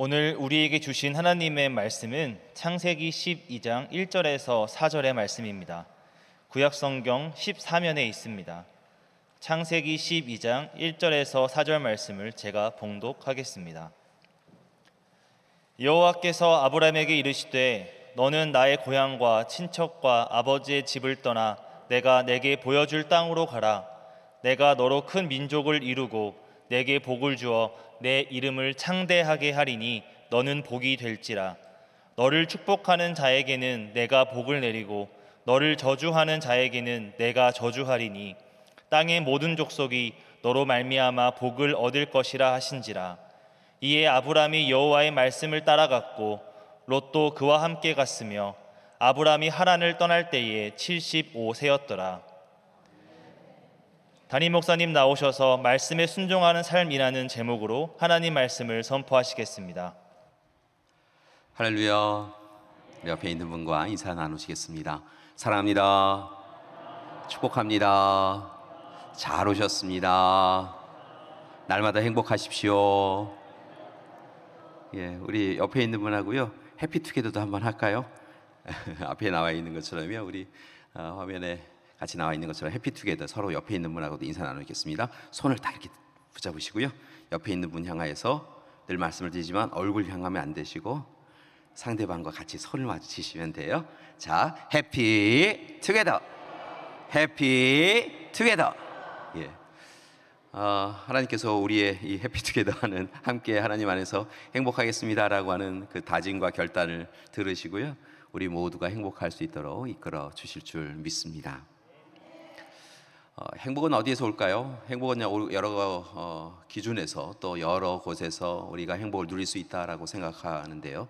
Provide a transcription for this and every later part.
오늘 우리에게 주신 하나님의 말씀은 창세기 12장 1절에서 4절의 말씀입니다. 구약성경 14면에 있습니다. 창세기 12장 1절에서 4절 말씀을 제가 봉독하겠습니다. 여호와께서 아브라함에게 이르시되 너는 나의 고향과 친척과 아버지의 집을 떠나 내가 내게 보여줄 땅으로 가라. 내가 너로 큰 민족을 이루고 내게 복을 주어 내 이름을 창대하게 하리니 너는 복이 될지라. 너를 축복하는 자에게는 내가 복을 내리고 너를 저주하는 자에게는 내가 저주하리니 땅의 모든 족속이 너로 말미암아 복을 얻을 것이라 하신지라. 이에 아브람이 여호와의 말씀을 따라갔고 롯도 그와 함께 갔으며 아브람이 하란을 떠날 때에 75세였더라. 담임 목사님 나오셔서 말씀에 순종하는 삶이라는 제목으로 하나님 말씀을 선포하시겠습니다. 할렐루야. 옆에 있는 분과 인사 나누시겠습니다. 사랑합니다. 축복합니다. 잘 오셨습니다. 날마다 행복하십시오. 예, 우리 옆에 있는 분하고요 해피투게더도 한번 할까요? 앞에 나와 있는 것처럼요. 우리 화면에 같이 나와 있는 것처럼 해피투게더 서로 옆에 있는 분하고도 인사 나누겠습니다. 손을 다 이렇게 붙잡으시고요. 옆에 있는 분 향하여서 늘 말씀을 드리지만 얼굴 향하면 안 되시고 상대방과 같이 손을 마주치시면 돼요. 자, 해피투게더, 해피투게더. 예. 하나님께서 우리의 이 해피투게더하는 함께 하나님 안에서 행복하겠습니다라고 하는 그 다짐과 결단을 들으시고요. 우리 모두가 행복할 수 있도록 이끌어 주실 줄 믿습니다. 행복은 어디에서 올까요? 행복은 여러 기준에서 또 여러 곳에서 우리가 행복을 누릴 수 있다라고 생각하는데요.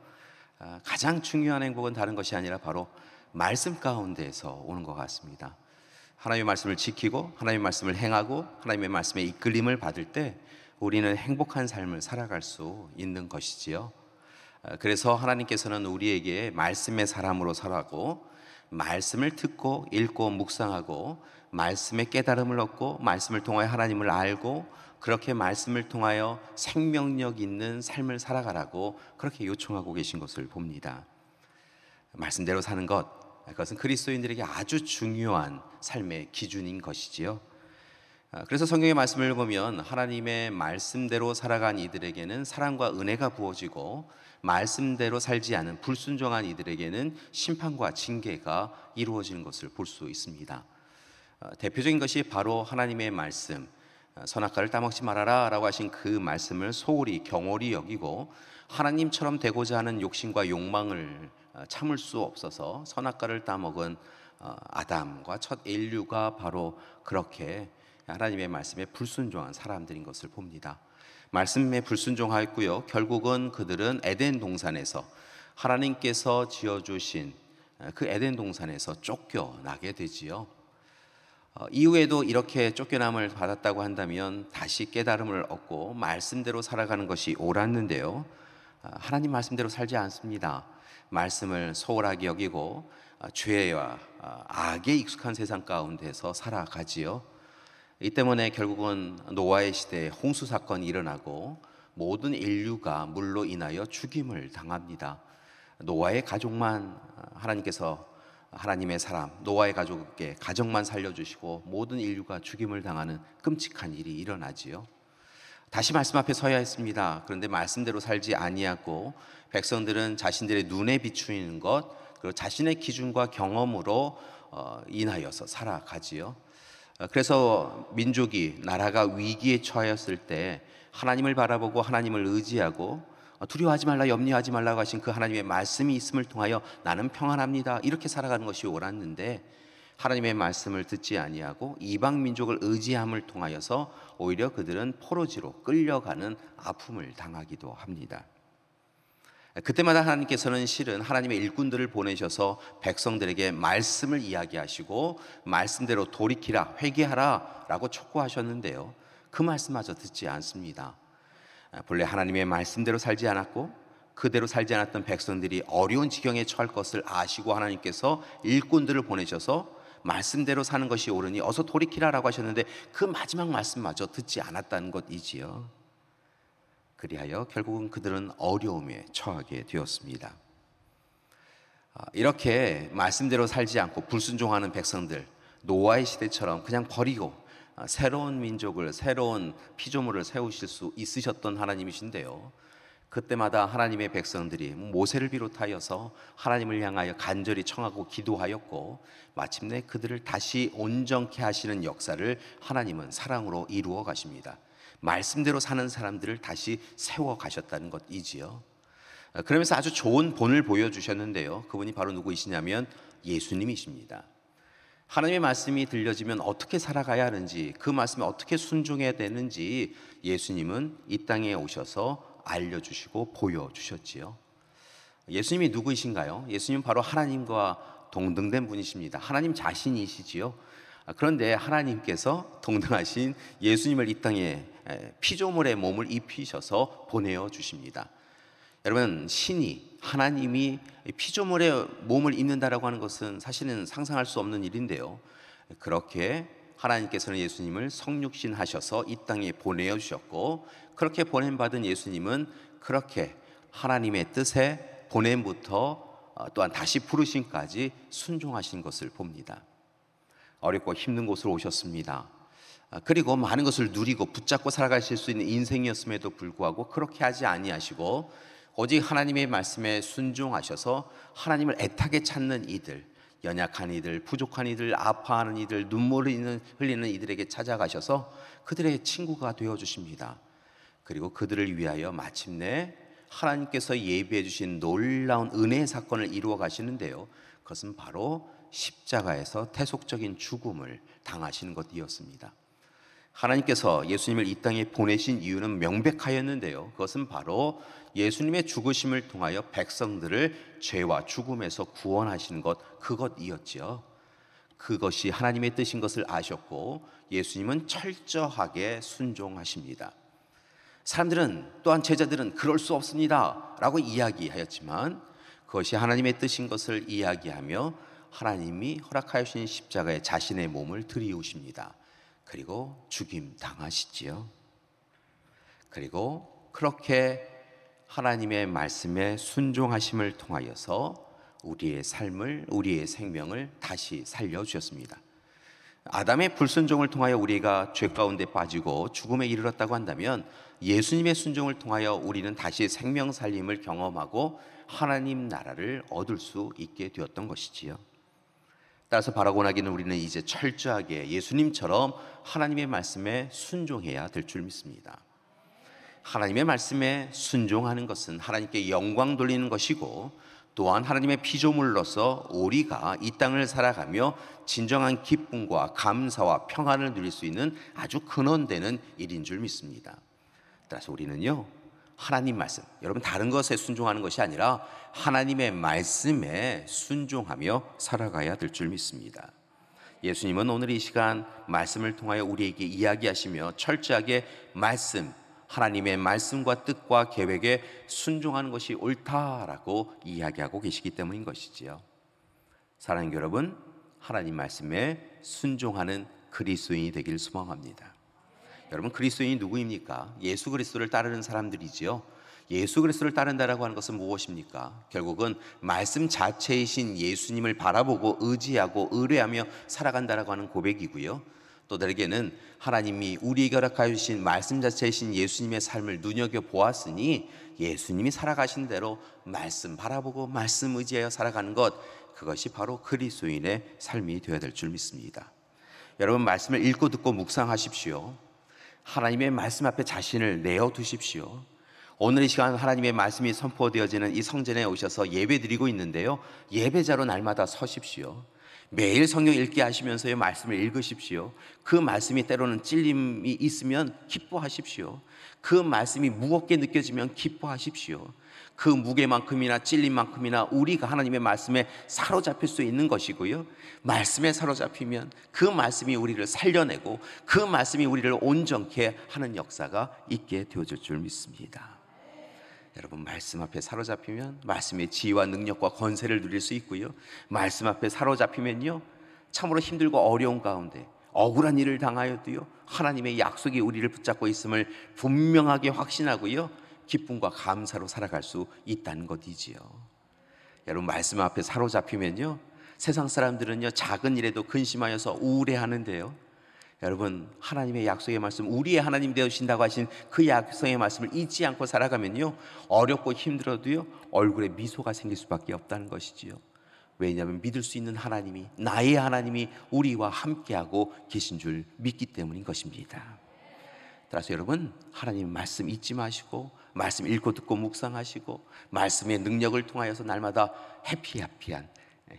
가장 중요한 행복은 다른 것이 아니라 바로 말씀 가운데에서 오는 것 같습니다. 하나님의 말씀을 지키고 하나님의 말씀을 행하고 하나님의 말씀에 이끌림을 받을 때 우리는 행복한 삶을 살아갈 수 있는 것이지요. 그래서 하나님께서는 우리에게 말씀의 사람으로 살아가고 말씀을 듣고 읽고 묵상하고 말씀의 깨달음을 얻고 말씀을 통하여 하나님을 알고 그렇게 말씀을 통하여 생명력 있는 삶을 살아가라고 그렇게 요청하고 계신 것을 봅니다. 말씀대로 사는 것, 그것은 그리스도인들에게 아주 중요한 삶의 기준인 것이지요. 그래서 성경의 말씀을 보면 하나님의 말씀대로 살아간 이들에게는 사랑과 은혜가 부어지고 말씀대로 살지 않은 불순종한 이들에게는 심판과 징계가 이루어지는 것을 볼 수 있습니다. 대표적인 것이 바로 하나님의 말씀, 선악과를 따먹지 말아라 라고 하신 그 말씀을 소홀히 경홀히 여기고 하나님처럼 되고자 하는 욕심과 욕망을 참을 수 없어서 선악과를 따먹은 아담과 첫 인류가 바로 그렇게 하나님의 말씀에 불순종한 사람들인 것을 봅니다. 말씀에 불순종하였고요, 결국은 그들은 에덴 동산에서 하나님께서 지어주신 그 에덴 동산에서 쫓겨나게 되지요. 이후에도 이렇게 쫓겨남을 받았다고 한다면 다시 깨달음을 얻고 말씀대로 살아가는 것이 옳았는데요, 하나님 말씀대로 살지 않습니다. 말씀을 소홀하게 여기고 죄와 악에 익숙한 세상 가운데서 살아가지요. 이 때문에 결국은 노아의 시대에 홍수 사건이 일어나고 모든 인류가 물로 인하여 죽임을 당합니다. 노아의 가족만 하나님께서 하나님의 사람 노아의 가족에게 가정만 살려주시고 모든 인류가 죽임을 당하는 끔찍한 일이 일어나지요. 다시 말씀 앞에 서야 했습니다. 그런데 말씀대로 살지 아니하고 백성들은 자신들의 눈에 비추이는 것 그리고 자신의 기준과 경험으로 인하여서 살아가지요. 그래서 민족이 나라가 위기에 처하였을 때 하나님을 바라보고 하나님을 의지하고 두려워하지 말라 염려하지 말라고 하신 그 하나님의 말씀이 있음을 통하여 나는 평안합니다 이렇게 살아가는 것이 옳았는데 하나님의 말씀을 듣지 아니하고 이방 민족을 의지함을 통하여서 오히려 그들은 포로지로 끌려가는 아픔을 당하기도 합니다. 그때마다 하나님께서는 실은 하나님의 일꾼들을 보내셔서 백성들에게 말씀을 이야기하시고 말씀대로 돌이키라 회개하라 라고 촉구하셨는데요, 그 말씀마저 듣지 않습니다. 본래 하나님의 말씀대로 살지 않았고 그대로 살지 않았던 백성들이 어려운 지경에 처할 것을 아시고 하나님께서 일꾼들을 보내셔서 말씀대로 사는 것이 옳으니 어서 돌이키라라고 하셨는데 그 마지막 말씀마저 듣지 않았다는 것이지요. 그리하여 결국은 그들은 어려움에 처하게 되었습니다. 이렇게 말씀대로 살지 않고 불순종하는 백성들, 노아의 시대처럼 그냥 버리고 새로운 민족을, 새로운 피조물을 세우실 수 있으셨던 하나님이신데요, 그때마다 하나님의 백성들이 모세를 비롯하여서 하나님을 향하여 간절히 청하고 기도하였고, 마침내 그들을 다시 온전케 하시는 역사를 하나님은 사랑으로 이루어 가십니다. 말씀대로 사는 사람들을 다시 세워 가셨다는 것이지요. 그러면서 아주 좋은 본을 보여주셨는데요, 그분이 바로 누구이시냐면 예수님이십니다. 하나님의 말씀이 들려지면 어떻게 살아가야 하는지, 그 말씀에 어떻게 순종해야 되는지 예수님은 이 땅에 오셔서 알려주시고 보여주셨지요. 예수님이 누구이신가요? 예수님은 바로 하나님과 동등된 분이십니다. 하나님 자신이시지요. 그런데 하나님께서 동등하신 예수님을 이 땅에 피조물의 몸을 입히셔서 보내어 주십니다. 여러분, 신이, 하나님이 피조물의 몸을 입는다라고 하는 것은 사실은 상상할 수 없는 일인데요, 그렇게 하나님께서는 예수님을 성육신 하셔서 이 땅에 보내어 주셨고, 그렇게 보냄받은 예수님은 그렇게 하나님의 뜻에 보냄부터 또한 다시 부르심까지 순종하신 것을 봅니다. 어렵고 힘든 곳으로 오셨습니다. 그리고 많은 것을 누리고 붙잡고 살아가실 수 있는 인생이었음에도 불구하고 그렇게 하지 아니하시고 오직 하나님의 말씀에 순종하셔서 하나님을 애타게 찾는 이들, 연약한 이들, 부족한 이들, 아파하는 이들, 눈물을 흘리는 이들에게 찾아가셔서 그들의 친구가 되어주십니다. 그리고 그들을 위하여 마침내 하나님께서 예비해 주신 놀라운 은혜의 사건을 이루어 가시는데요, 그것은 바로 십자가에서 태속적인 죽음을 당하시는 것이었습니다. 하나님께서 예수님을 이 땅에 보내신 이유는 명백하였는데요, 그것은 바로 예수님의 죽으심을 통하여 백성들을 죄와 죽음에서 구원하시는 것, 그것이었지요. 그것이 하나님의 뜻인 것을 아셨고 예수님은 철저하게 순종하십니다. 사람들은, 또한 제자들은 그럴 수 없습니다 라고 이야기하였지만 그것이 하나님의 뜻인 것을 이야기하며 하나님이 허락하여 주신 십자가에 자신의 몸을 들이우십니다. 그리고 죽임 당하시지요. 그리고 그렇게 하나님의 말씀에 순종하심을 통하여서 우리의 삶을, 우리의 생명을 다시 살려주셨습니다. 아담의 불순종을 통하여 우리가 죄 가운데 빠지고 죽음에 이르렀다고 한다면 예수님의 순종을 통하여 우리는 다시 생명 살림을 경험하고 하나님 나라를 얻을 수 있게 되었던 것이지요. 따라서 바라고 나기는 우리는 이제 철저하게 예수님처럼 하나님의 말씀에 순종해야 될 줄 믿습니다. 하나님의 말씀에 순종하는 것은 하나님께 영광 돌리는 것이고, 또한 하나님의 피조물로서 우리가 이 땅을 살아가며 진정한 기쁨과 감사와 평안을 누릴 수 있는 아주 근원되는 일인 줄 믿습니다. 따라서 우리는요, 하나님 말씀, 여러분 다른 것에 순종하는 것이 아니라 하나님의 말씀에 순종하며 살아가야 될 줄 믿습니다. 예수님은 오늘 이 시간 말씀을 통하여 우리에게 이야기하시며 철저하게 말씀, 하나님의 말씀과 뜻과 계획에 순종하는 것이 옳다라고 이야기하고 계시기 때문인 것이지요. 사랑하는 여러분, 하나님 말씀에 순종하는 그리스도인이 되길 소망합니다. 여러분, 그리스도인이 누구입니까? 예수 그리스도를 따르는 사람들이지요. 예수 그리스도를 따른다라고 하는 것은 무엇입니까? 결국은 말씀 자체이신 예수님을 바라보고 의지하고 의뢰하며 살아간다라고 하는 고백이고요, 또 다르게는 하나님이 우리에게 허락하여 주신 말씀 자체이신 예수님의 삶을 눈여겨보았으니 예수님이 살아가신 대로 말씀 바라보고 말씀 의지하여 살아가는 것, 그것이 바로 그리스도인의 삶이 되어야 될 줄 믿습니다. 여러분, 말씀을 읽고 듣고 묵상하십시오. 하나님의 말씀 앞에 자신을 내어두십시오. 오늘 이 시간 하나님의 말씀이 선포되어지는 이 성전에 오셔서 예배드리고 있는데요, 예배자로 날마다 서십시오. 매일 성경 읽기 하시면서요, 말씀을 읽으십시오. 그 말씀이 때로는 찔림이 있으면 기뻐하십시오. 그 말씀이 무겁게 느껴지면 기뻐하십시오. 그 무게만큼이나 찔림만큼이나 우리가 하나님의 말씀에 사로잡힐 수 있는 것이고요, 말씀에 사로잡히면 그 말씀이 우리를 살려내고 그 말씀이 우리를 온전케 하는 역사가 있게 되어질 줄 믿습니다. 여러분, 말씀 앞에 사로잡히면 말씀의 지혜와 능력과 권세를 누릴 수 있고요, 말씀 앞에 사로잡히면요, 참으로 힘들고 어려운 가운데 억울한 일을 당하여도요, 하나님의 약속이 우리를 붙잡고 있음을 분명하게 확신하고요, 기쁨과 감사로 살아갈 수 있다는 것이지요. 여러분, 말씀 앞에 사로잡히면요, 세상 사람들은요 작은 일에도 근심하여서 우울해하는데요, 여러분, 하나님의 약속의 말씀, 우리의 하나님 되어주신다고 하신 그 약속의 말씀을 잊지 않고 살아가면요, 어렵고 힘들어도요 얼굴에 미소가 생길 수밖에 없다는 것이지요. 왜냐하면 믿을 수 있는 하나님이, 나의 하나님이 우리와 함께하고 계신 줄 믿기 때문인 것입니다. 따라서 여러분, 하나님 말씀 잊지 마시고, 말씀 읽고 듣고 묵상하시고, 말씀의 능력을 통하여서 날마다 해피한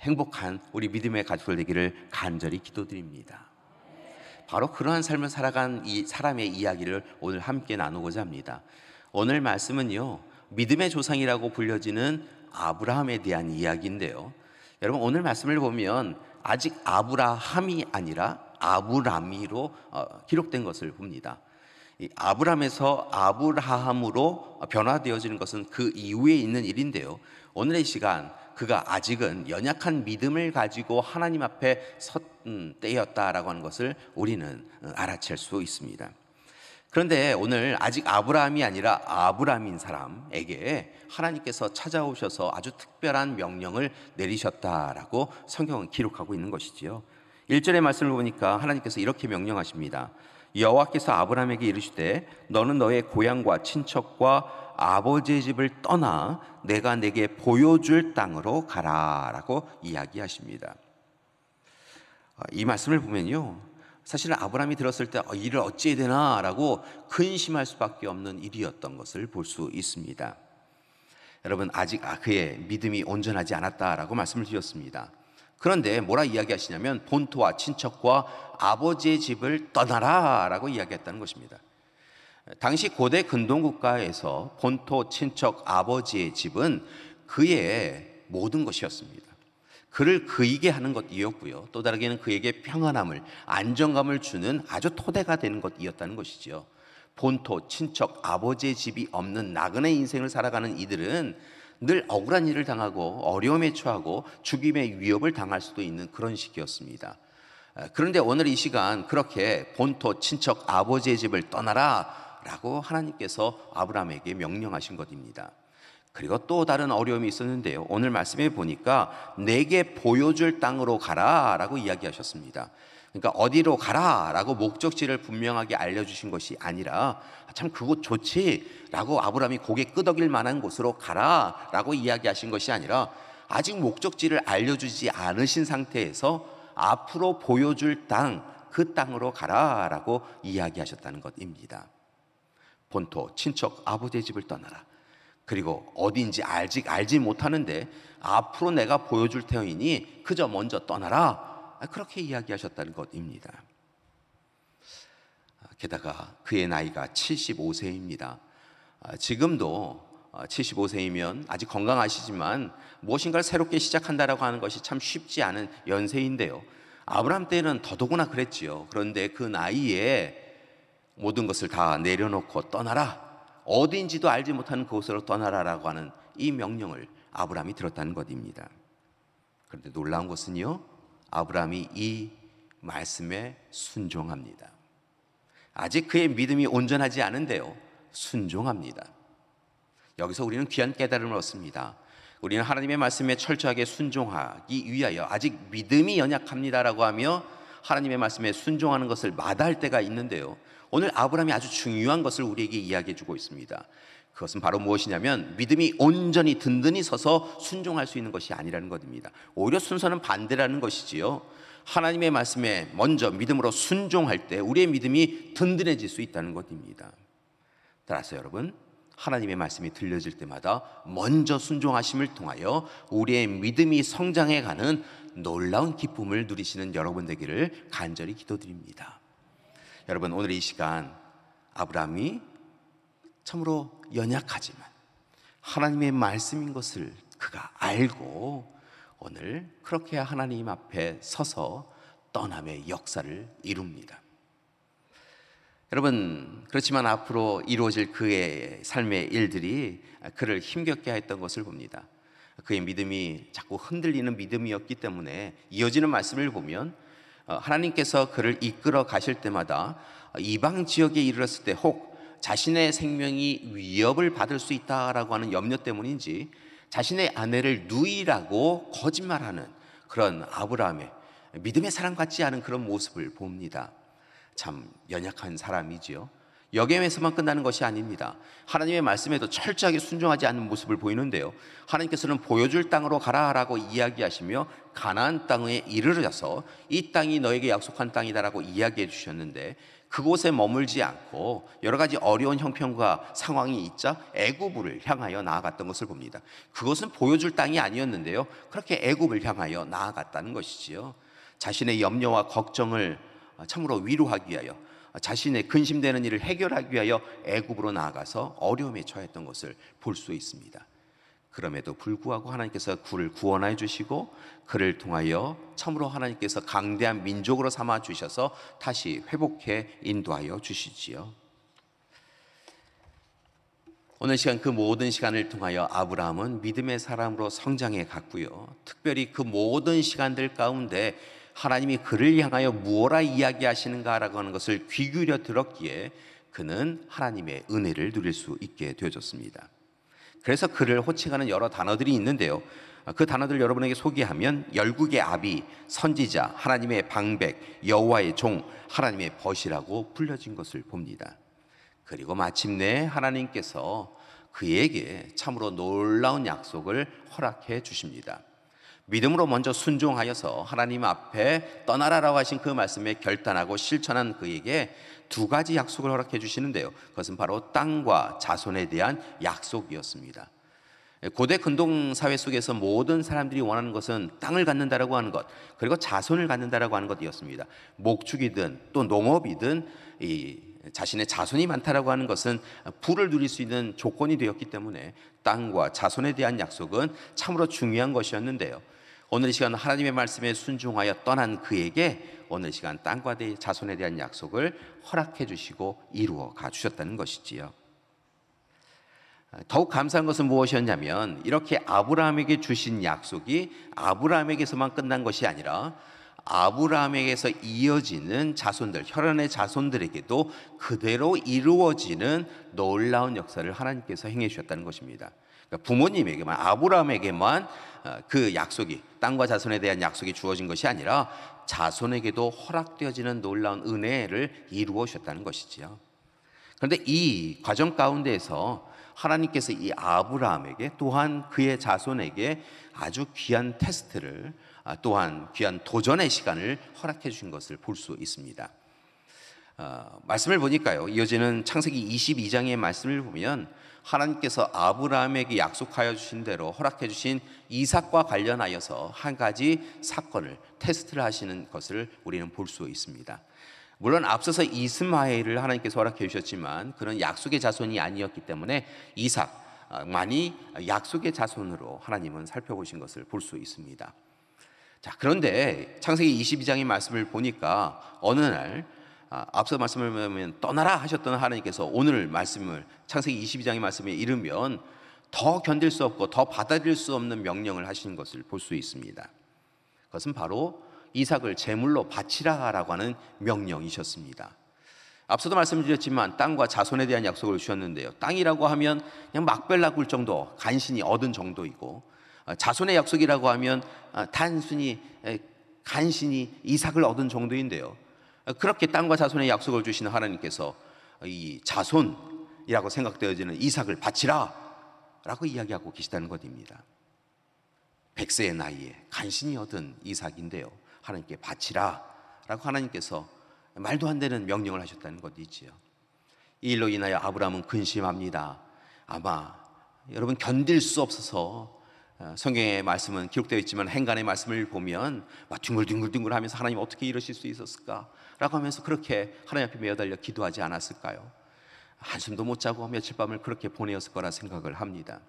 행복한 우리 믿음의 가족들 되기를 간절히 기도드립니다. 바로 그러한 삶을 살아간 이 사람의 이야기를 오늘 함께 나누고자 합니다. 오늘 말씀은요, 믿음의 조상이라고 불려지는 아브라함에 대한 이야기인데요, 여러분, 오늘 말씀을 보면 아직 아브라함이 아니라 아브라미로 기록된 것을 봅니다. 이 아브람에서 아브라함으로 변화되어지는 것은 그 이후에 있는 일인데요, 오늘의 시간 그가 아직은 연약한 믿음을 가지고 하나님 앞에 섰 때였다라고 하는 것을 우리는 알아챌 수 있습니다. 그런데 오늘 아직 아브라함이 아니라 아브람인 사람에게 하나님께서 찾아오셔서 아주 특별한 명령을 내리셨다라고 성경은 기록하고 있는 것이지요. 1절의 말씀을 보니까 하나님께서 이렇게 명령하십니다. 여호와께서 아브라함에게 이르시되 너는 너의 고향과 친척과 아버지의 집을 떠나 내가 내게 보여줄 땅으로 가라라고 이야기하십니다. 이 말씀을 보면요, 사실 아브라함이 들었을 때 일을 어찌해야 되나라고 근심할 수밖에 없는 일이었던 것을 볼 수 있습니다. 여러분, 아직 그의 믿음이 온전하지 않았다라고 말씀을 드렸습니다. 그런데 뭐라 이야기하시냐면 본토와 친척과 아버지의 집을 떠나라라고 이야기했다는 것입니다. 당시 고대 근동국가에서 본토, 친척, 아버지의 집은 그의 모든 것이었습니다. 그를 그이게 하는 것이었고요, 또 다르게는 그에게 평안함을, 안정감을 주는 아주 토대가 되는 것이었다는 것이죠. 본토, 친척, 아버지의 집이 없는 나그네 인생을 살아가는 이들은 늘 억울한 일을 당하고 어려움에 처하고 죽임의 위협을 당할 수도 있는 그런 시기였습니다. 그런데 오늘 이 시간 그렇게 본토, 친척, 아버지의 집을 떠나라 라고 하나님께서 아브라함에게 명령하신 것입니다. 그리고 또 다른 어려움이 있었는데요, 오늘 말씀에 보니까 내게 보여줄 땅으로 가라 라고 이야기하셨습니다. 그러니까 어디로 가라 라고 목적지를 분명하게 알려주신 것이 아니라 참 그곳 좋지 라고 아브라함이 고개 끄덕일 만한 곳으로 가라 라고 이야기하신 것이 아니라 아직 목적지를 알려주지 않으신 상태에서 앞으로 보여줄 땅, 그 땅으로 가라 라고 이야기하셨다는 것입니다. 본토, 친척, 아버지의 집을 떠나라. 그리고 어디인지 아직 알지 못하는데 앞으로 내가 보여줄 터이니 그저 먼저 떠나라, 그렇게 이야기하셨다는 것입니다. 게다가 그의 나이가 75세입니다. 지금도 75세이면 아직 건강하시지만 무엇인가를 새롭게 시작한다라고 하는 것이 참 쉽지 않은 연세인데요, 아브라함 때는 더더구나 그랬지요. 그런데 그 나이에 모든 것을 다 내려놓고 떠나라, 어디인지도 알지 못하는 그곳으로 떠나라라고 하는 이 명령을 아브라함이 들었다는 것입니다. 그런데 놀라운 것은요, 아브라함이 이 말씀에 순종합니다. 아직 그의 믿음이 온전하지 않은데요, 순종합니다. 여기서 우리는 귀한 깨달음을 얻습니다. 우리는 하나님의 말씀에 철저하게 순종하기 위하여 아직 믿음이 연약합니다라고 하며 하나님의 말씀에 순종하는 것을 마다할 때가 있는데요, 오늘 아브라함이 아주 중요한 것을 우리에게 이야기해 주고 있습니다. 그것은 바로 무엇이냐면 믿음이 온전히 든든히 서서 순종할 수 있는 것이 아니라는 것입니다. 오히려 순서는 반대라는 것이지요. 하나님의 말씀에 먼저 믿음으로 순종할 때 우리의 믿음이 든든해질 수 있다는 것입니다. 따라서 여러분, 하나님의 말씀이 들려질 때마다 먼저 순종하심을 통하여 우리의 믿음이 성장해가는 놀라운 기쁨을 누리시는 여러분 되기를 간절히 기도드립니다. 여러분, 오늘 이 시간 아브라함이 참으로 연약하지만 하나님의 말씀인 것을 그가 알고 오늘 그렇게 하나님 앞에 서서 떠남의 역사를 이룹니다. 여러분, 그렇지만 앞으로 이루어질 그의 삶의 일들이 그를 힘겹게 했던 것을 봅니다. 그의 믿음이 자꾸 흔들리는 믿음이었기 때문에 이어지는 말씀을 보면 하나님께서 그를 이끌어 가실 때마다 이방 지역에 이르렀을 때 혹 자신의 생명이 위협을 받을 수 있다라고 하는 염려 때문인지 자신의 아내를 누이라고 거짓말하는 그런 아브라함의 믿음의 사람 같지 않은 그런 모습을 봅니다. 참 연약한 사람이지요. 여기에서만 끝나는 것이 아닙니다. 하나님의 말씀에도 철저하게 순종하지 않는 모습을 보이는데요, 하나님께서는 보여줄 땅으로 가라라고 이야기하시며 가나안 땅에 이르러서 이 땅이 너에게 약속한 땅이다라고 이야기해 주셨는데, 그곳에 머물지 않고 여러 가지 어려운 형편과 상황이 있자 애굽을 향하여 나아갔던 것을 봅니다. 그것은 보여줄 땅이 아니었는데요, 그렇게 애굽을 향하여 나아갔다는 것이지요. 자신의 염려와 걱정을 참으로 위로하기 위하여, 자신의 근심되는 일을 해결하기 위하여 애굽으로 나아가서 어려움에 처했던 것을 볼 수 있습니다. 그럼에도 불구하고 하나님께서 그를 구원해 주시고 그를 통하여 참으로 하나님께서 강대한 민족으로 삼아 주셔서 다시 회복해 인도하여 주시지요. 오늘 시간, 그 모든 시간을 통하여 아브라함은 믿음의 사람으로 성장해 갔고요, 특별히 그 모든 시간들 가운데 하나님이 그를 향하여 무엇라 이야기하시는가라고 하는 것을 귀 기울여 들었기에 그는 하나님의 은혜를 누릴 수 있게 되어졌습니다. 그래서 그를 호칭하는 여러 단어들이 있는데요, 그 단어들 여러분에게 소개하면 열국의 아비, 선지자, 하나님의 방백, 여호와의 종, 하나님의 벗이라고 불려진 것을 봅니다. 그리고 마침내 하나님께서 그에게 참으로 놀라운 약속을 허락해 주십니다. 믿음으로 먼저 순종하여서 하나님 앞에 떠나라라고 하신 그 말씀에 결단하고 실천한 그에게 두 가지 약속을 허락해 주시는데요, 그것은 바로 땅과 자손에 대한 약속이었습니다. 고대 근동 사회 속에서 모든 사람들이 원하는 것은 땅을 갖는다라고 하는 것, 그리고 자손을 갖는다라고 하는 것이었습니다. 목축이든 또 농업이든 자신의 자손이 많다라고 하는 것은 부를 누릴 수 있는 조건이 되었기 때문에 땅과 자손에 대한 약속은 참으로 중요한 것이었는데요, 오늘 이 시간 하나님의 말씀에 순종하여 떠난 그에게 오늘 이 시간 땅과 자손에 대한 약속을 허락해 주시고 이루어 가 주셨다는 것이지요. 더욱 감사한 것은 무엇이었냐면, 이렇게 아브라함에게 주신 약속이 아브라함에게서만 끝난 것이 아니라 아브라함에게서 이어지는 자손들, 혈연의 자손들에게도 그대로 이루어지는 놀라운 역사를 하나님께서 행해 주셨다는 것입니다. 그러니까 부모님에게만, 아브라함에게만 그 약속이, 땅과 자손에 대한 약속이 주어진 것이 아니라 자손에게도 허락되어지는 놀라운 은혜를 이루어 주셨다는 것이지요. 그런데 이 과정 가운데에서 하나님께서 이 아브라함에게 또한 그의 자손에게 아주 귀한 테스트를, 또한 귀한 도전의 시간을 허락해 주신 것을 볼 수 있습니다. 말씀을 보니까요, 이어지는 창세기 22장의 말씀을 보면 하나님께서 아브라함에게 약속하여 주신 대로 허락해 주신 이삭과 관련하여서 한 가지 사건을, 테스트를 하시는 것을 우리는 볼 수 있습니다. 물론 앞서서 이스마엘을 하나님께서 허락해 주셨지만 그는 약속의 자손이 아니었기 때문에 이삭만이 약속의 자손으로 하나님은 살펴보신 것을 볼 수 있습니다. 자, 그런데 창세기 22장의 말씀을 보니까 어느 날 앞서 말씀을 보면 떠나라 하셨던 하나님께서 오늘 말씀을, 창세기 22장의 말씀에 이르면 더 견딜 수 없고 더 받아들일 수 없는 명령을 하시는 것을 볼 수 있습니다. 그것은 바로 이삭을 제물로 바치라라고 하는 명령이셨습니다. 앞서도 말씀드렸지만 땅과 자손에 대한 약속을 주셨는데요, 땅이라고 하면 그냥 막벨라 굴 정도, 간신히 얻은 정도이고, 자손의 약속이라고 하면 단순히 간신히 이삭을 얻은 정도인데요, 그렇게 땅과 자손의 약속을 주시는 하나님께서 이 자손이라고 생각되어지는 이삭을 바치라 라고 이야기하고 계시다는 것입니다. 100세의 나이에 간신히 얻은 이삭인데요, 하나님께 바치라 라고 하나님께서 말도 안 되는 명령을 하셨다는 것이지요. 이 일로 인하여 아브라함은 근심합니다. 아마 여러분 견딜 수 없어서, 성경의 말씀은 기록되어 있지만 행간의 말씀을 보면 막 뒹굴뒹굴 하면서 하나님 어떻게 이러실 수 있었을까 라고 하면서 그렇게 하나님 앞에 매어달려 기도하지 않았을까요? 한숨도 못 자고 며칠 밤을 그렇게 보내었을 거라 생각을 합니다.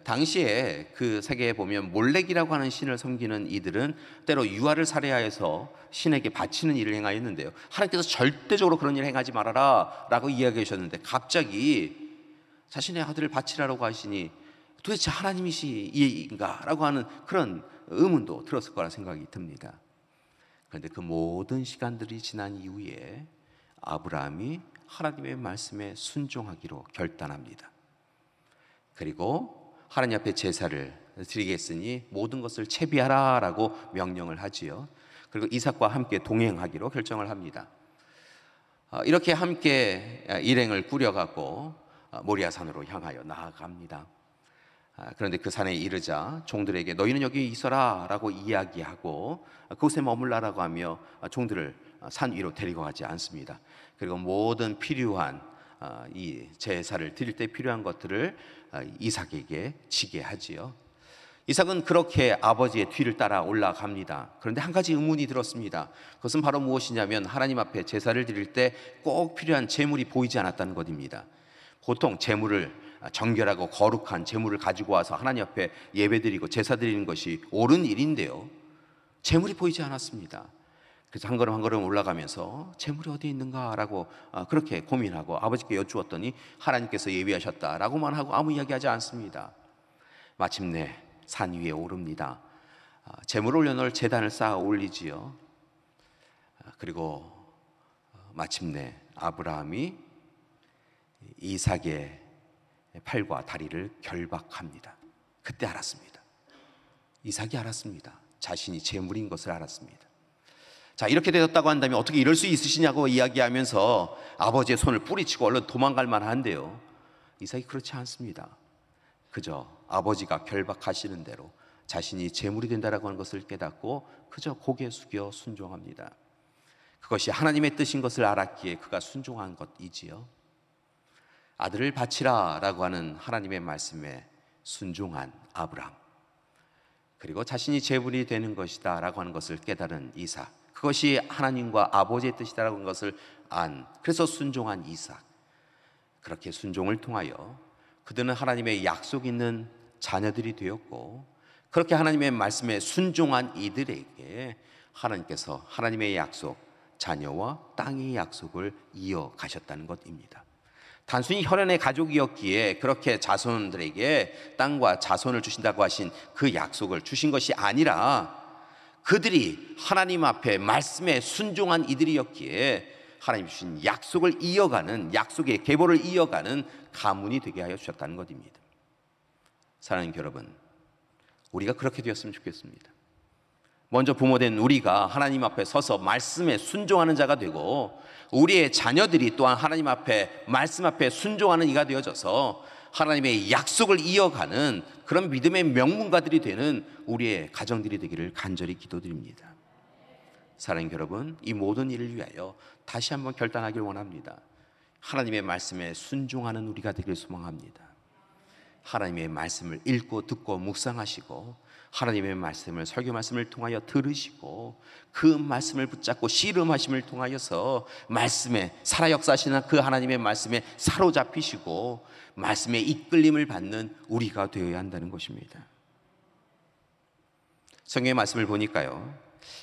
당시에 그 세계에 보면 몰렉이라고 하는 신을 섬기는 이들은 때로 유아를 살해하여서 신에게 바치는 일을 행하였는데요, 하나님께서 절대적으로 그런 일을 행하지 말아라 라고 이야기해 주셨는데 갑자기 자신의 아들을 바치라고 하시니 도대체 하나님이신가 라고 하는 그런 의문도 들었을 거라 생각이 듭니다. 그런데 그 모든 시간들이 지난 이후에 아브라함이 하나님의 말씀에 순종하기로 결단합니다. 그리고 하나님 앞에 제사를 드리겠으니 모든 것을 채비하라 라고 명령을 하지요. 그리고 이삭과 함께 동행하기로 결정을 합니다. 이렇게 함께 일행을 꾸려가고 모리아산으로 향하여 나아갑니다. 그런데 그 산에 이르자 종들에게 너희는 여기 있어라 라고 이야기하고 그곳에 머물라라고 하며 종들을 산 위로 데리고 가지 않습니다. 그리고 모든 필요한 이 제사를 드릴 때 필요한 것들을 이삭에게 지게 하지요. 이삭은 그렇게 아버지의 뒤를 따라 올라갑니다. 그런데 한 가지 의문이 들었습니다. 그것은 바로 무엇이냐면 하나님 앞에 제사를 드릴 때 꼭 필요한 제물이 보이지 않았다는 것입니다. 보통 제물을 정결하고 거룩한 제물을 가지고 와서 하나님 앞에 예배드리고 제사 드리는 것이 옳은 일인데요, 제물이 보이지 않았습니다. 그래서 한 걸음 한 걸음 올라가면서 제물이 어디 있는가라고 그렇게 고민하고 아버지께 여쭈었더니 하나님께서 예비하셨다라고만 하고 아무 이야기하지 않습니다. 마침내 산 위에 오릅니다. 제물을 올려놓을 제단을 쌓아 올리지요. 그리고 마침내 아브라함이 이삭의 팔과 다리를 결박합니다. 그때 알았습니다. 이삭이 알았습니다. 자신이 제물인 것을 알았습니다. 자, 이렇게 되었다고 한다면 어떻게 이럴 수 있으시냐고 이야기하면서 아버지의 손을 뿌리치고 얼른 도망갈 만한데요, 이삭이 그렇지 않습니다. 그저 아버지가 결박하시는 대로 자신이 제물이 된다라고 하는 것을 깨닫고 그저 고개 숙여 순종합니다. 그것이 하나님의 뜻인 것을 알았기에 그가 순종한 것이지요. 아들을 바치라 라고 하는 하나님의 말씀에 순종한 아브라함, 그리고 자신이 제물이 되는 것이다 라고 하는 것을 깨달은 이삭, 그것이 하나님과 아버지의 뜻이다라고 하는 것을 그래서 순종한 이삭. 그렇게 순종을 통하여 그들은 하나님의 약속 있는 자녀들이 되었고, 그렇게 하나님의 말씀에 순종한 이들에게 하나님께서 하나님의 약속, 자녀와 땅의 약속을 이어가셨다는 것입니다. 단순히 혈연의 가족이었기에 그렇게 자손들에게 땅과 자손을 주신다고 하신 그 약속을 주신 것이 아니라 그들이 하나님 앞에 말씀에 순종한 이들이었기에 하나님 주신 약속을 이어가는, 약속의 계보를 이어가는 가문이 되게 하여 주셨다는 것입니다. 사랑하는 여러분, 우리가 그렇게 되었으면 좋겠습니다. 먼저 부모된 우리가 하나님 앞에 서서 말씀에 순종하는 자가 되고, 우리의 자녀들이 또한 하나님 앞에, 말씀 앞에 순종하는 이가 되어져서 하나님의 약속을 이어가는 그런 믿음의 명문가들이 되는 우리의 가정들이 되기를 간절히 기도드립니다. 사랑하는 여러분, 이 모든 일을 위하여 다시 한번 결단하길 원합니다. 하나님의 말씀에 순종하는 우리가 되길 소망합니다. 하나님의 말씀을 읽고 듣고 묵상하시고, 하나님의 말씀을, 설교 말씀을 통하여 들으시고, 그 말씀을 붙잡고 씨름하심을 통하여서 말씀에 살아 역사하시는 그 하나님의 말씀에 사로잡히시고 말씀에 이끌림을 받는 우리가 되어야 한다는 것입니다. 성경의 말씀을 보니까요,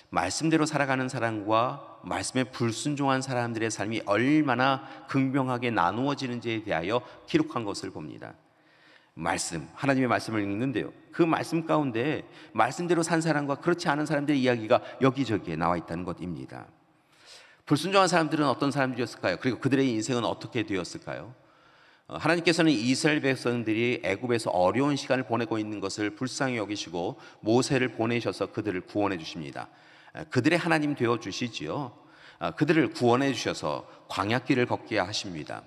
말씀대로 살아가는 사람과 말씀에 불순종한 사람들의 삶이 얼마나 극명하게 나누어지는지에 대하여 기록한 것을 봅니다. 말씀, 하나님의 말씀을 읽는데요, 그 말씀 가운데 말씀대로 산 사람과 그렇지 않은 사람들의 이야기가 여기저기에 나와 있다는 것입니다. 불순종한 사람들은 어떤 사람들이었을까요? 그리고 그들의 인생은 어떻게 되었을까요? 하나님께서는 이스라엘 백성들이 애굽에서 어려운 시간을 보내고 있는 것을 불쌍히 여기시고 모세를 보내셔서 그들을 구원해 주십니다. 그들의 하나님 되어 주시지요. 그들을 구원해 주셔서 광야길을 걷게 하십니다.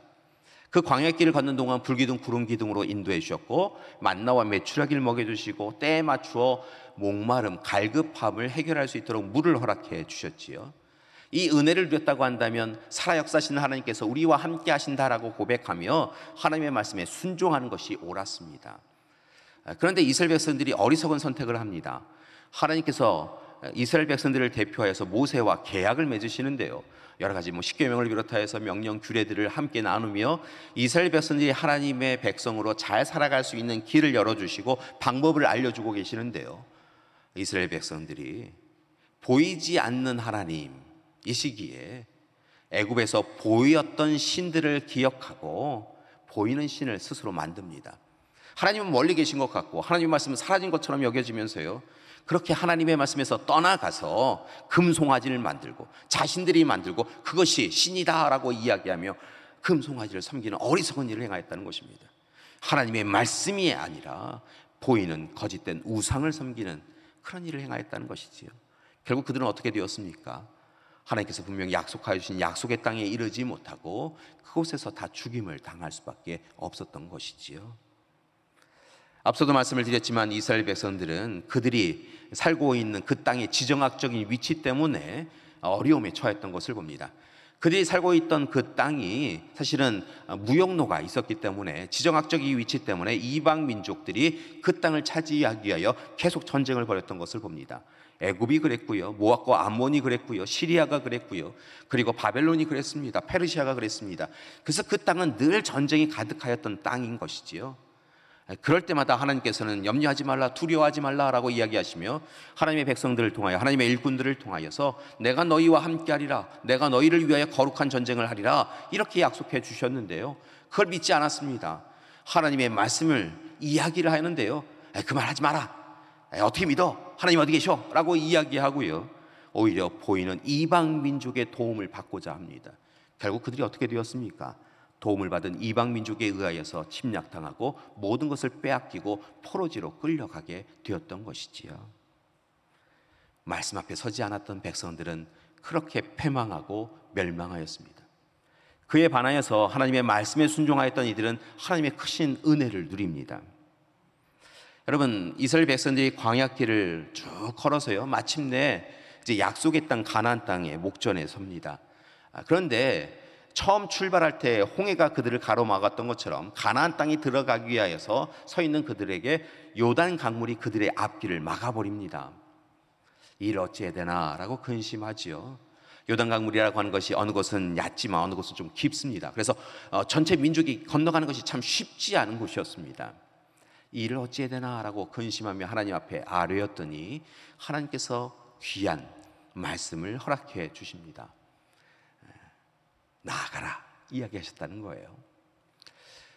그 광야길을 걷는 동안 불기둥 구름기둥으로 인도해 주셨고, 만나와 메추라기를 먹여주시고, 때에 맞추어 목마름 갈급함을 해결할 수 있도록 물을 허락해 주셨지요. 이 은혜를 누렸다고 한다면 살아 역사하시는 하나님께서 우리와 함께 하신다라고 고백하며 하나님의 말씀에 순종하는 것이 옳았습니다. 그런데 이스라엘 백성들이 어리석은 선택을 합니다. 하나님께서 이스라엘 백성들을 대표하여서 모세와 계약을 맺으시는데요, 여러 가지 십계명을 비롯하여서 명령 규례들을 함께 나누며 이스라엘 백성들이 하나님의 백성으로 잘 살아갈 수 있는 길을 열어주시고 방법을 알려주고 계시는데요, 이스라엘 백성들이 보이지 않는 하나님 이 시기에 애굽에서 보였던 신들을 기억하고 보이는 신을 스스로 만듭니다. 하나님은 멀리 계신 것 같고 하나님의 말씀은 사라진 것처럼 여겨지면서요, 그렇게 하나님의 말씀에서 떠나가서 금송아지를 만들고 자신들이 만들고 그것이 신이다라고 이야기하며 금송아지를 섬기는 어리석은 일을 행하였다는 것입니다. 하나님의 말씀이 아니라 보이는 거짓된 우상을 섬기는 그런 일을 행하였다는 것이지요. 결국 그들은 어떻게 되었습니까? 하나님께서 분명히 약속하여 주신 약속의 땅에 이르지 못하고 그곳에서 다 죽임을 당할 수밖에 없었던 것이지요. 앞서도 말씀을 드렸지만 이스라엘 백성들은 그들이 살고 있는 그 땅의 지정학적인 위치 때문에 어려움에 처했던 것을 봅니다. 그들이 살고 있던 그 땅이 사실은 무역로가 있었기 때문에, 지정학적인 위치 때문에 이방 민족들이 그 땅을 차지하기 위하여 계속 전쟁을 벌였던 것을 봅니다. 애굽이 그랬고요, 모압과 암몬이 그랬고요, 시리아가 그랬고요, 그리고 바벨론이 그랬습니다. 페르시아가 그랬습니다. 그래서 그 땅은 늘 전쟁이 가득하였던 땅인 것이지요. 그럴 때마다 하나님께서는 염려하지 말라, 두려워하지 말라라고 이야기하시며 하나님의 백성들을 통하여, 하나님의 일꾼들을 통하여서 내가 너희와 함께하리라, 내가 너희를 위하여 거룩한 전쟁을 하리라, 이렇게 약속해 주셨는데요, 그걸 믿지 않았습니다. 하나님의 말씀을 이야기를 하는데요, 그 말 하지 마라, 어떻게 믿어? 하나님 어디 계셔? 라고 이야기하고요, 오히려 보이는 이방 민족의 도움을 받고자 합니다. 결국 그들이 어떻게 되었습니까? 도움을 받은 이방 민족에 의하여서 침략당하고 모든 것을 빼앗기고 포로지로 끌려가게 되었던 것이지요. 말씀 앞에 서지 않았던 백성들은 그렇게 패망하고 멸망하였습니다. 그에 반하여서 하나님의 말씀에 순종하였던 이들은 하나님의 크신 은혜를 누립니다. 여러분, 이스라엘 백성들이 광야길을 쭉 걸어서요, 마침내 이제 약속의 땅 가나안 땅의 목전에 섭니다. 그런데 처음 출발할 때 홍해가 그들을 가로막았던 것처럼 가나안 땅에 들어가기 위하여서 서 있는 그들에게 요단 강물이 그들의 앞길을 막아버립니다. 이를 어찌해야 되나라고 근심하지요. 요단 강물이라고 하는 것이 어느 곳은 얕지만 어느 곳은 좀 깊습니다. 그래서 전체 민족이 건너가는 것이 참 쉽지 않은 곳이었습니다. 이를 어찌해야 되나라고 근심하며 하나님 앞에 아뢰었더니 하나님께서 귀한 말씀을 허락해 주십니다. 나아가라 이야기하셨다는 거예요.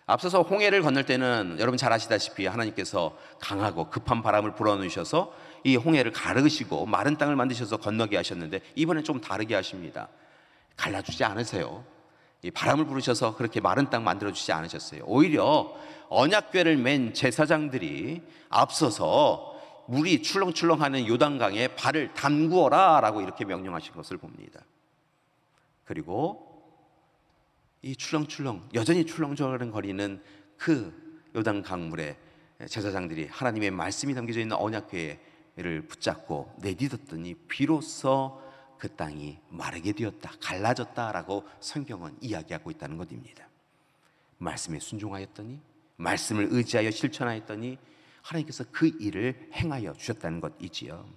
앞서서 홍해를 건널 때는 여러분 잘 아시다시피 하나님께서 강하고 급한 바람을 불어넣으셔서 이 홍해를 가르시고 마른 땅을 만드셔서 건너게 하셨는데, 이번엔 좀 다르게 하십니다. 갈라주지 않으세요. 이 바람을 부르셔서 그렇게 마른 땅 만들어주지 않으셨어요. 오히려 언약궤를 맨 제사장들이 앞서서 물이 출렁출렁하는 요단강에 발을 담그어라 라고 이렇게 명령하신 것을 봅니다. 그리고 이 출렁출렁, 여전히 출렁출렁거리는 그 요단 강물에 제사장들이 하나님의 말씀이 담겨져 있는 언약궤를 붙잡고 내딛었더니 비로소 그 땅이 마르게 되었다, 갈라졌다라고 성경은 이야기하고 있다는 것입니다. 말씀에 순종하였더니, 말씀을 의지하여 실천하였더니 하나님께서 그 일을 행하여 주셨다는 것이지요.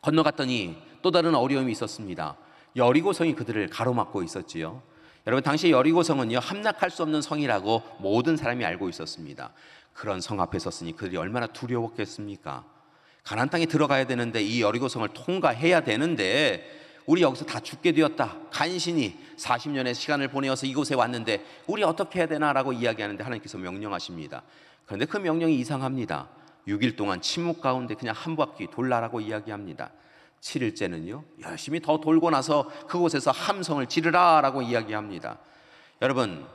건너갔더니 또 다른 어려움이 있었습니다. 여리고성이 그들을 가로막고 있었지요. 여러분, 당시 여리고성은요, 함락할 수 없는 성이라고 모든 사람이 알고 있었습니다. 그런 성 앞에 섰으니 그들이 얼마나 두려웠겠습니까? 가나안 땅에 들어가야 되는데, 이 여리고성을 통과해야 되는데 우리 여기서 다 죽게 되었다, 간신히 40년의 시간을 보내어서 이곳에 왔는데 우리 어떻게 해야 되나라고 이야기하는데 하나님께서 명령하십니다. 그런데 그 명령이 이상합니다. 6일 동안 침묵 가운데 그냥 한 바퀴 돌라라고 이야기합니다. 7일째는요 열심히 더 돌고 나서 그곳에서 함성을 지르라 라고 이야기합니다. 여러분,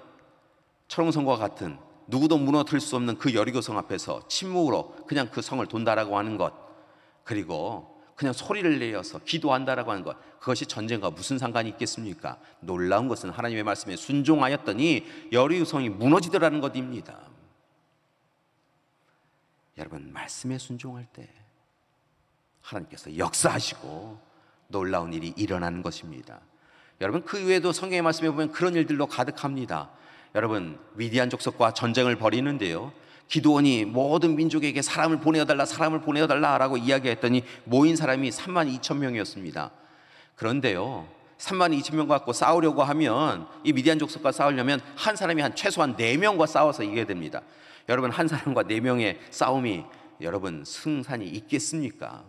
철옹성과 같은 누구도 무너뜨릴 수 없는 그 여리고성 앞에서 침묵으로 그냥 그 성을 돈다라고 하는 것, 그리고 그냥 소리를 내어서 기도한다라고 하는 것, 그것이 전쟁과 무슨 상관이 있겠습니까? 놀라운 것은 하나님의 말씀에 순종하였더니 여리고성이 무너지더라는 것입니다. 여러분, 말씀에 순종할 때 하나님께서 역사하시고 놀라운 일이 일어나는 것입니다. 여러분, 그 외에도 성경의 말씀에 보면 그런 일들로 가득합니다. 여러분, 미디안 족속과 전쟁을 벌이는데요, 기드온이 모든 민족에게 사람을 보내어달라 라고 이야기했더니 모인 사람이 32,000명이었습니다. 그런데요, 32,000명 갖고 싸우려고 하면, 이 미디안 족속과 싸우려면 한 사람이 최소한 4명과 싸워서 이겨야 됩니다. 여러분, 한 사람과 4명의 싸움이 여러분 승산이 있겠습니까?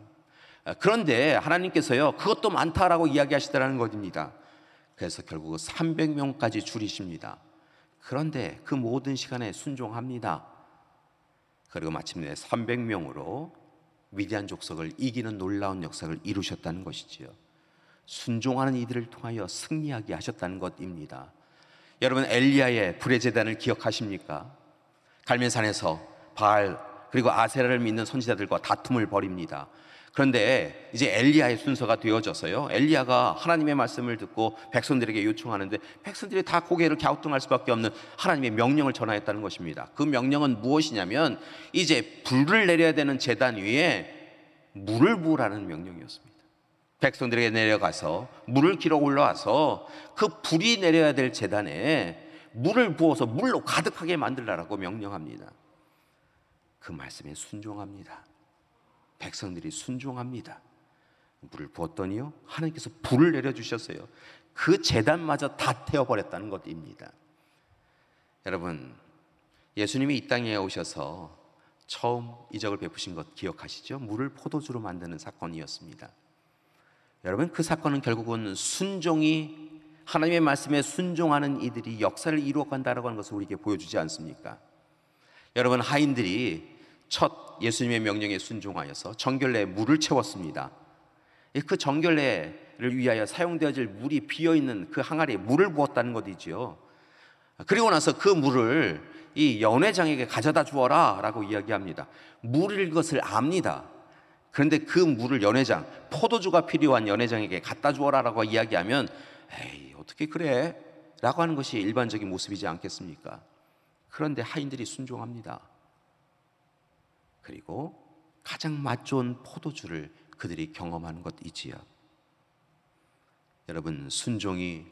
그런데 하나님께서요, 그것도 많다라고 이야기하시더라는 것입니다. 그래서 결국 300명까지 줄이십니다. 그런데 그 모든 시간에 순종합니다. 그리고 마침내 300명으로 미디안 족속을 이기는 놀라운 역사를 이루셨다는 것이지요. 순종하는 이들을 통하여 승리하게 하셨다는 것입니다. 여러분 엘리야의 불의 제단을 기억하십니까? 갈멜산에서 바알 그리고 아세라를 믿는 선지자들과 다툼을 벌입니다. 그런데 이제 엘리야의 순서가 되어져서요, 엘리야가 하나님의 말씀을 듣고 백성들에게 요청하는데 백성들이 다 고개를 갸우뚱할 수밖에 없는 하나님의 명령을 전하였다는 것입니다. 그 명령은 무엇이냐면 이제 불을 내려야 되는 제단 위에 물을 부으라는 명령이었습니다. 백성들에게 내려가서 물을 길어 올라와서 그 불이 내려야 될 제단에 물을 부어서 물로 가득하게 만들라라고 명령합니다. 그 말씀에 순종합니다. 백성들이 순종합니다. 물을 부었더니요, 하나님께서 불을 내려주셨어요. 그 제단마저 다 태워버렸다는 것입니다. 여러분, 예수님이 이 땅에 오셔서 처음 이적을 베푸신 것 기억하시죠? 물을 포도주로 만드는 사건이었습니다. 여러분, 그 사건은 결국은 순종이, 하나님의 말씀에 순종하는 이들이 역사를 이루어간다는 것을 우리에게 보여주지 않습니까? 여러분, 하인들이 첫 예수님의 명령에 순종하여서 정결례에 물을 채웠습니다. 그 정결례를 위하여 사용되어질 물이 비어있는 그 항아리에 물을 부었다는 것이지요. 그리고 나서 그 물을 이 연회장에게 가져다 주어라 라고 이야기합니다. 물일 것을 압니다. 그런데 그 물을 연회장, 포도주가 필요한 연회장에게 갖다 주어라 라고 이야기하면 에이, 어떻게 그래? 라고 하는 것이 일반적인 모습이지 않겠습니까? 그런데 하인들이 순종합니다. 그리고 가장 맛 좋은 포도주를 그들이 경험하는 것이지요. 여러분, 순종이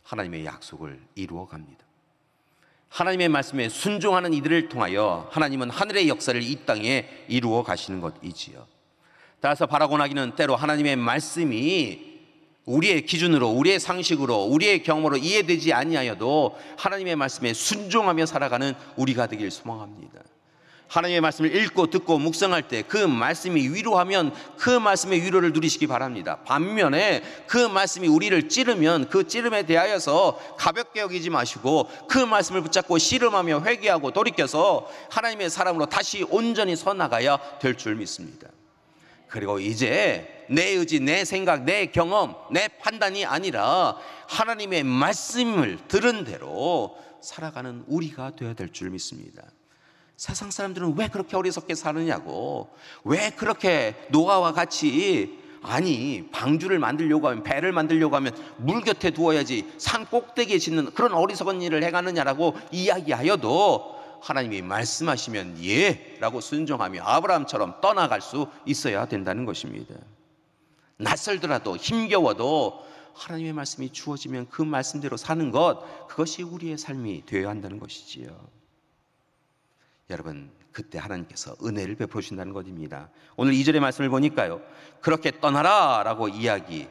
하나님의 약속을 이루어 갑니다. 하나님의 말씀에 순종하는 이들을 통하여 하나님은 하늘의 역사를 이 땅에 이루어 가시는 것이지요. 따라서 바라고 나기는 때로 하나님의 말씀이 우리의 기준으로, 우리의 상식으로, 우리의 경험으로 이해되지 아니하여도 하나님의 말씀에 순종하며 살아가는 우리가 되길 소망합니다. 하나님의 말씀을 읽고 듣고 묵상할 때 그 말씀이 위로하면 그 말씀의 위로를 누리시기 바랍니다. 반면에 그 말씀이 우리를 찌르면 그 찌름에 대하여서 가볍게 여기지 마시고 그 말씀을 붙잡고 씨름하며 회개하고 돌이켜서 하나님의 사람으로 다시 온전히 서 나가야 될 줄 믿습니다. 그리고 이제 내 의지, 내 생각, 내 경험, 내 판단이 아니라 하나님의 말씀을 들은 대로 살아가는 우리가 되어야 될 줄 믿습니다. 세상 사람들은 왜 그렇게 어리석게 사느냐고, 왜 그렇게 노아와 같이, 아니 방주를 만들려고 하면, 배를 만들려고 하면 물 곁에 두어야지 산 꼭대기에 짓는 그런 어리석은 일을 행하느냐라고 이야기하여도 하나님이 말씀하시면 예 라고 순종하며 아브라함처럼 떠나갈 수 있어야 된다는 것입니다. 낯설더라도 힘겨워도 하나님의 말씀이 주어지면 그 말씀대로 사는 것, 그것이 우리의 삶이 되어야 한다는 것이지요. 여러분, 그때 하나님께서 은혜를 베풀어 주신다는 것입니다. 오늘 2절의 말씀을 보니까요, 그렇게 떠나라 라고 이야기하며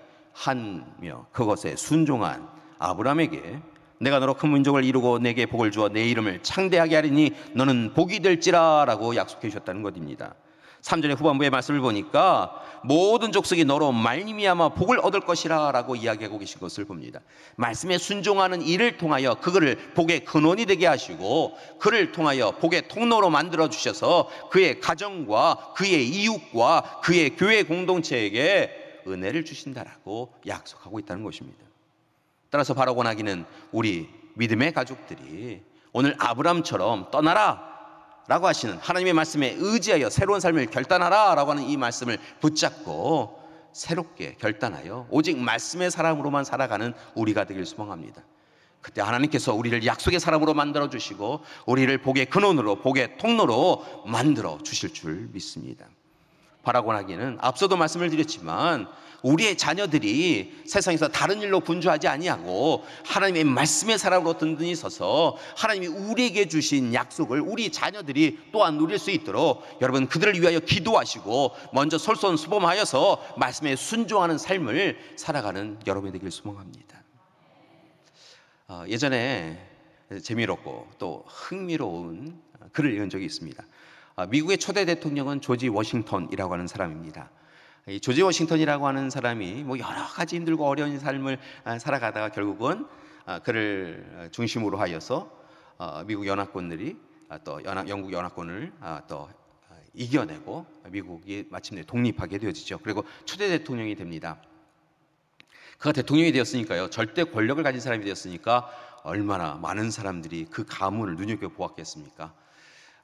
그것에 순종한 아브라함에게 내가 너로 큰 민족을 이루고 내게 복을 주어 내 이름을 창대하게 하리니 너는 복이 될지라 라고 약속해 주셨다는 것입니다. 3절의 후반부의 말씀을 보니까 모든 족속이 너로 말미암아 복을 얻을 것이라 라고 이야기하고 계신 것을 봅니다. 말씀에 순종하는 이를 통하여 그를 복의 근원이 되게 하시고 그를 통하여 복의 통로로 만들어 주셔서 그의 가정과 그의 이웃과 그의 교회 공동체에게 은혜를 주신다라고 약속하고 있다는 것입니다. 따라서 바라고 나기는 우리 믿음의 가족들이 오늘 아브람처럼 떠나라 라고 하시는 하나님의 말씀에 의지하여 새로운 삶을 결단하라 라고 하는 이 말씀을 붙잡고 새롭게 결단하여 오직 말씀의 사람으로만 살아가는 우리가 되길 소망합니다. 그때 하나님께서 우리를 약속의 사람으로 만들어 주시고 우리를 복의 근원으로, 복의 통로로 만들어 주실 줄 믿습니다. 바라고 하기는 앞서도 말씀을 드렸지만 우리의 자녀들이 세상에서 다른 일로 분주하지 아니하고 하나님의 말씀의 사람으로 든든히 서서 하나님이 우리에게 주신 약속을 우리 자녀들이 또한 누릴 수 있도록 여러분 그들을 위하여 기도하시고 먼저 솔선수범하여서 말씀에 순종하는 삶을 살아가는 여러분이 되길 소망합니다. 예전에 재미롭고 또 흥미로운 글을 읽은 적이 있습니다. 미국의 초대 대통령은 조지 워싱턴이라고 하는 사람입니다. 이 조지 워싱턴이라고 하는 사람이 뭐 여러 가지 힘들고 어려운 삶을 살아가다가 결국은 그를 중심으로 하여서 미국 연합군들이 또 영국 연합군을 또 이겨내고 미국이 마침내 독립하게 되어지죠. 그리고 초대 대통령이 됩니다. 그가 대통령이 되었으니까요, 절대 권력을 가진 사람이 되었으니까 얼마나 많은 사람들이 그 가문을 눈여겨보았겠습니까?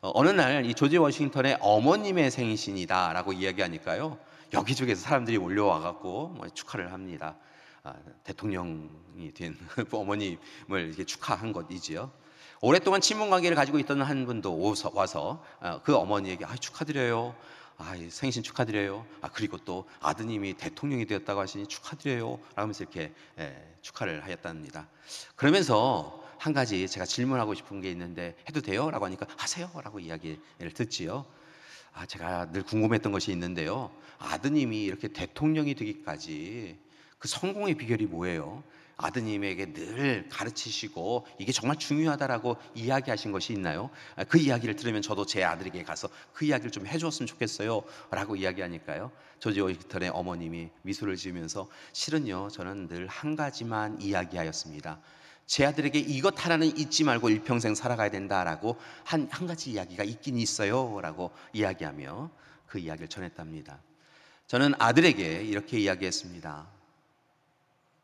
어느 날 이 조지 워싱턴의 어머님의 생신이다라고 이야기하니까요, 여기저기서 사람들이 몰려와갖고 축하를 합니다. 대통령이 된 어머님을 이렇게 축하한 것이지요. 오랫동안 친분 관계를 가지고 있던 한 분도 와서 그 어머니에게 축하드려요. 생신 축하드려요. 그리고 또 아드님이 대통령이 되었다고 하시니 축하드려요. 라면서 이렇게 축하를 하였답니다. 그러면서 한 가지 제가 질문하고 싶은 게 있는데 해도 돼요? 라고 하니까 하세요. 라고 이야기를 듣지요. 제가 늘 궁금했던 것이 있는데요. 아드님이 이렇게 대통령이 되기까지 그 성공의 비결이 뭐예요? 아드님에게 늘 가르치시고 이게 정말 중요하다라고 이야기하신 것이 있나요? 그 이야기를 들으면 저도 제 아들에게 가서 그 이야기를 좀 해줬으면 좋겠어요 라고 이야기하니까요, 조지 워싱턴의 어머님이 미소를 지으면서 실은요, 저는 늘 한 가지만 이야기하였습니다. 제 아들에게 이것 하나는 잊지 말고 일평생 살아가야 된다라고 한 가지 이야기가 있긴 있어요 라고 이야기하며 그 이야기를 전했답니다. 저는 아들에게 이렇게 이야기했습니다.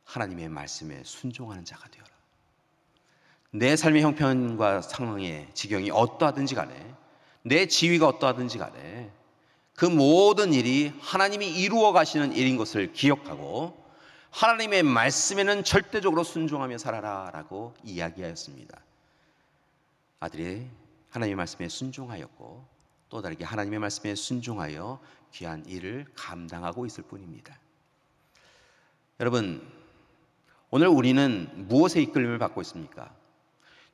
하나님의 말씀에 순종하는 자가 되어라. 내 삶의 형편과 상황의 지경이 어떠하든지 간에, 내 지위가 어떠하든지 간에 그 모든 일이 하나님이 이루어 가시는 일인 것을 기억하고 하나님의 말씀에는 절대적으로 순종하며 살아라 라고 이야기하였습니다. 아들이 하나님의 말씀에 순종하였고 또 다르게 하나님의 말씀에 순종하여 귀한 일을 감당하고 있을 뿐입니다. 여러분, 오늘 우리는 무엇에 이끌림을 받고 있습니까?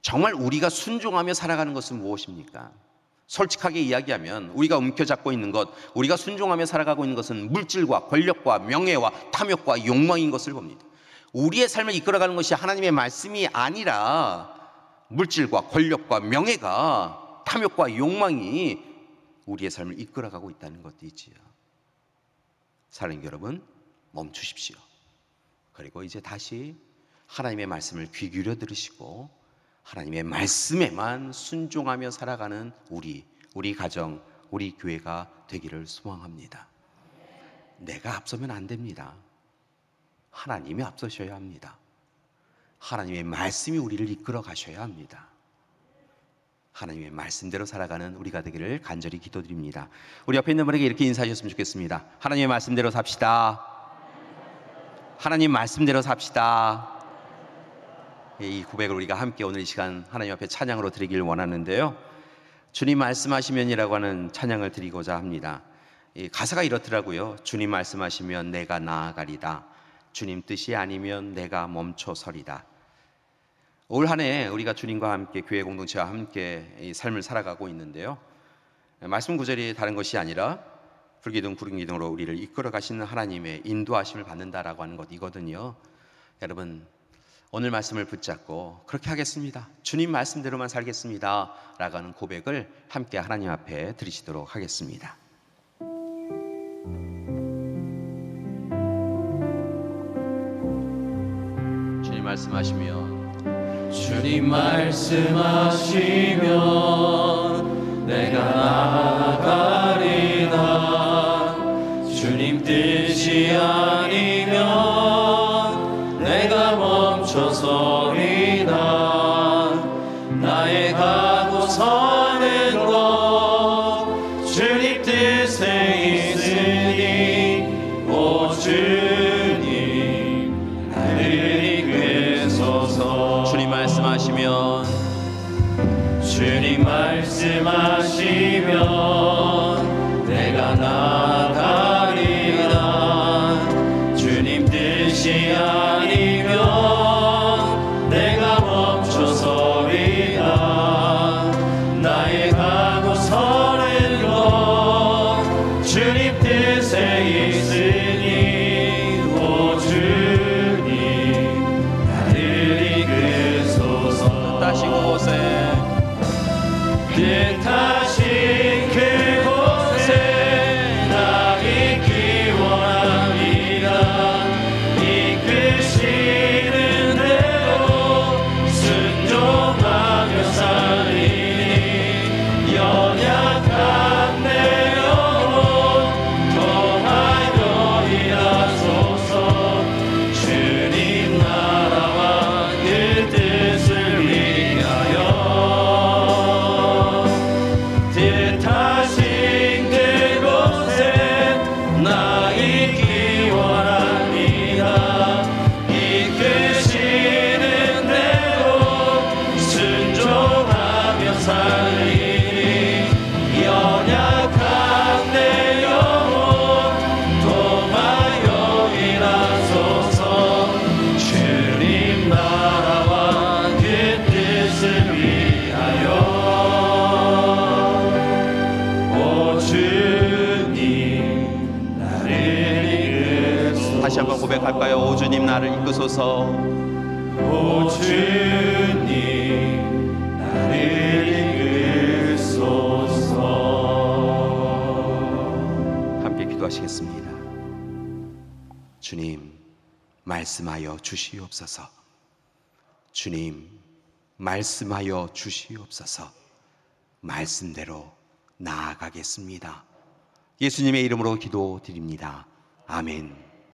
정말 우리가 순종하며 살아가는 것은 무엇입니까? 솔직하게 이야기하면 우리가 움켜잡고 있는 것, 우리가 순종하며 살아가고 있는 것은 물질과 권력과 명예와 탐욕과 욕망인 것을 봅니다. 우리의 삶을 이끌어가는 것이 하나님의 말씀이 아니라 물질과 권력과 명예가, 탐욕과 욕망이 우리의 삶을 이끌어가고 있다는 것이지요. 사랑하는 여러분, 멈추십시오. 그리고 이제 다시 하나님의 말씀을 귀 기울여 들으시고 하나님의 말씀에만 순종하며 살아가는 우리 가정, 우리 교회가 되기를 소망합니다. 내가 앞서면 안 됩니다. 하나님이 앞서셔야 합니다. 하나님의 말씀이 우리를 이끌어 가셔야 합니다. 하나님의 말씀대로 살아가는 우리가 되기를 간절히 기도드립니다. 우리 옆에 있는 분에게 이렇게 인사하셨으면 좋겠습니다. 하나님의 말씀대로 삽시다. 하나님 말씀대로 삽시다. 이 고백을 우리가 함께 오늘 이 시간 하나님 앞에 찬양으로 드리길 원하는데요, 주님 말씀하시면이라고 하는 찬양을 드리고자 합니다. 이 가사가 이렇더라고요. 주님 말씀하시면 내가 나아가리다. 주님 뜻이 아니면 내가 멈춰서리다. 올 한 해 우리가 주님과 함께 교회 공동체와 함께 이 삶을 살아가고 있는데요, 말씀 구절이 다른 것이 아니라 불기둥 구름기둥으로 우리를 이끌어 가시는 하나님의 인도하심을 받는다라고 하는 것이거든요. 여러분, 오늘 말씀을 붙잡고 그렇게 하겠습니다, 주님 말씀대로만 살겠습니다 라고 하는 고백을 함께 하나님 앞에 드리시도록 하겠습니다. 주님 말씀하시면, 주님 말씀하시면 내가 나아가리다. 주님 뜻이 아니면 내가 멈춰서리다. 나의 가고 서는 것 주님 뜻에 있으니 오 주님 나를 이끄소서. 주님 말씀하시면, 주님 말씀하시면 내가 나아가리라. 주님 뜻이 아니면 내가 멈춰서리라. 나의 가고 서는 것 주님 뜻에 있으니 오 주님 나를 이끄소서. 뜻하신 곳에 뜻하신 그곳에 나 있기 원합니다. 이끄시는 대로 순종하며 살리니 연약한 내 영혼 통하여 일하소서. 주님 나라와 그 뜻을 달리니 연약한 내 영혼 도마여 일하소서. 주님 나라와 그 뜻을 위하여 오 주님 나를 이끄소서. 다시 한번 고백할까요? 오 주님 나를 이끄소서. 오 주님 나를 이끄소서. 함께 기도하시겠습니다. 주님 말씀하여 주시옵소서. 주님 말씀하여 주시옵소서. 말씀대로 나아가겠습니다. 예수님의 이름으로 기도드립니다. 아멘.